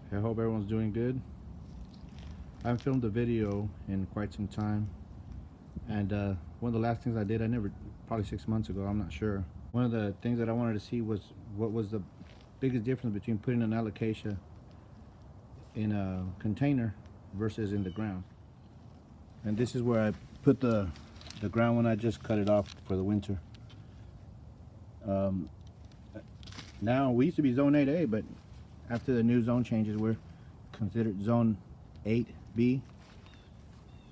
I hope everyone's doing good. I haven't filmed a video in quite some time, and one of the last things I did, probably 6 months ago, I'm not sure. One of the things that I wanted to see was what was the biggest difference between putting an alocasia in a container versus in the ground. And this is where I put the ground when I just cut it off for the winter. Now we used to be zone 8A, but after the new zone changes, we're considered zone 8B.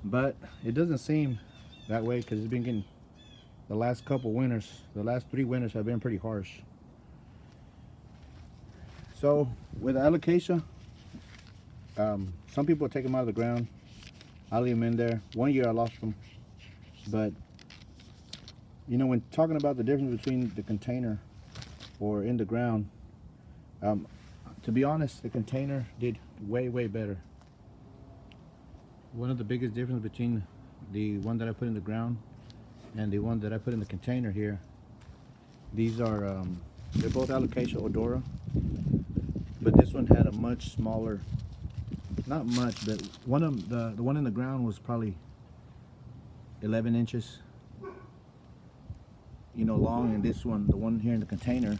But it doesn't seem that way because it's been getting, the last couple winters, the last 3 winters have been pretty harsh. So with alocasia, some people take them out of the ground. I leave them in there. One year I lost them, but you know, when talking about the difference between the container or in the ground, to be honest, the container did way better. One of the biggest difference between the one that I put in the ground and the one that I put in the container here, these are they're both Alocasia odora, but this one had a much smaller, not much, but one of the one in the ground was probably 11 inches, you know, long, and this one, the one here in the container,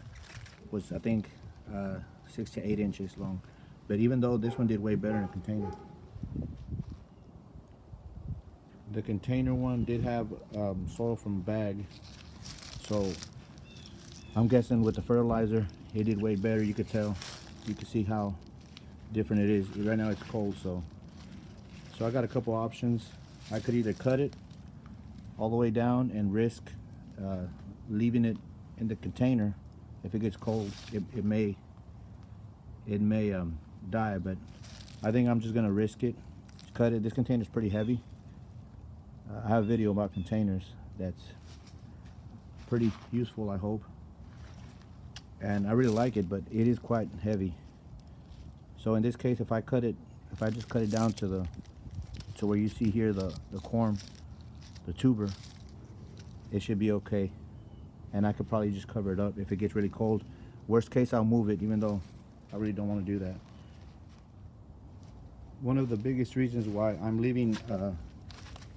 was I think 6 to 8 inches long. But even though this one did way better in the container, the container one did have soil from a bag, so I'm guessing with the fertilizer it did way better. You could tell, you can see how different it is. Right now it's cold, so I got a couple options. I could either cut it all the way down and risk leaving it in the container. If it gets cold, it may die, but I think I'm just gonna risk it, cut it. This container is pretty heavy. I have a video about containers that's pretty useful, I hope, and I really like it, but it is quite heavy. So in this case, if I just cut it down to where you see here the corm, the tuber, it should be okay, and I could probably just cover it up if it gets really cold. Worst case, I'll move it, even though I really don't want to do that. One of the biggest reasons why I'm leaving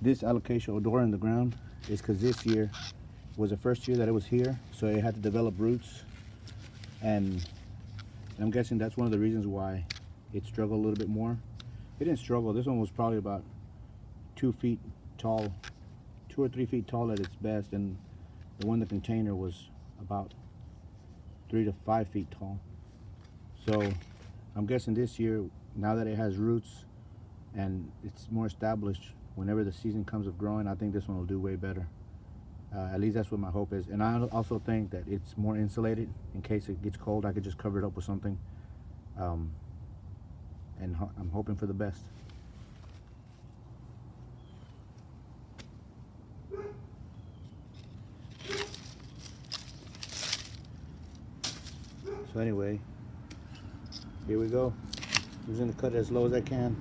this Alocasia odora in the ground is because this year was the first year that it was here, so it had to develop roots, and I'm guessing that's one of the reasons why it struggled a little bit more. It didn't struggle. This one was probably about 2 feet tall, 2 or 3 feet tall at its best, and the one in the container was about 3 to 5 feet tall. So I'm guessing this year, now that it has roots and it's more established, whenever the season comes of growing, I think this one will do way better. At least that's what my hope is. And I also think that it's more insulated. In case it gets cold, I could just cover it up with something. And I'm hoping for the best. So anyway, here we go. I'm just gonna cut it as low as I can.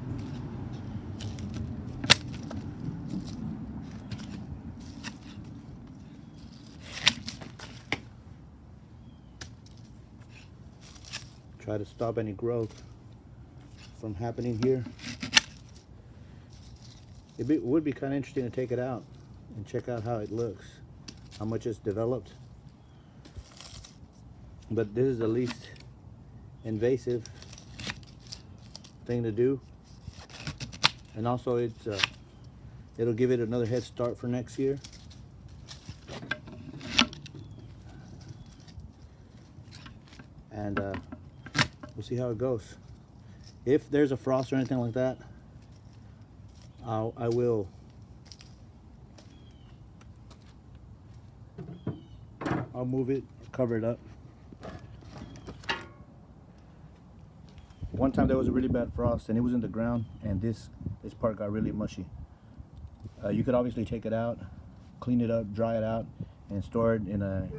Try to stop any growth from happening here. It would be kind of interesting to take it out and check out how it looks, how much it's developed. But this is the least invasive thing to do, and also it'll give it another head start for next year. And we'll see how it goes. If there's a frost or anything like that, I will move it, cover it up. One time there was a really bad frost and it was in the ground, and this part got really mushy. You could obviously take it out, clean it up, dry it out, and store it in a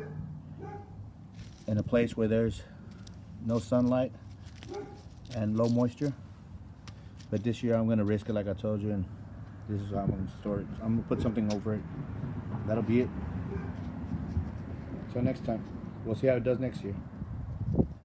place where there's no sunlight and low moisture. But this year I'm going to risk it, like I told you, and this is how I'm going to store it. I'm going to put something over it. That'll be it. So next time, we'll see how it does next year.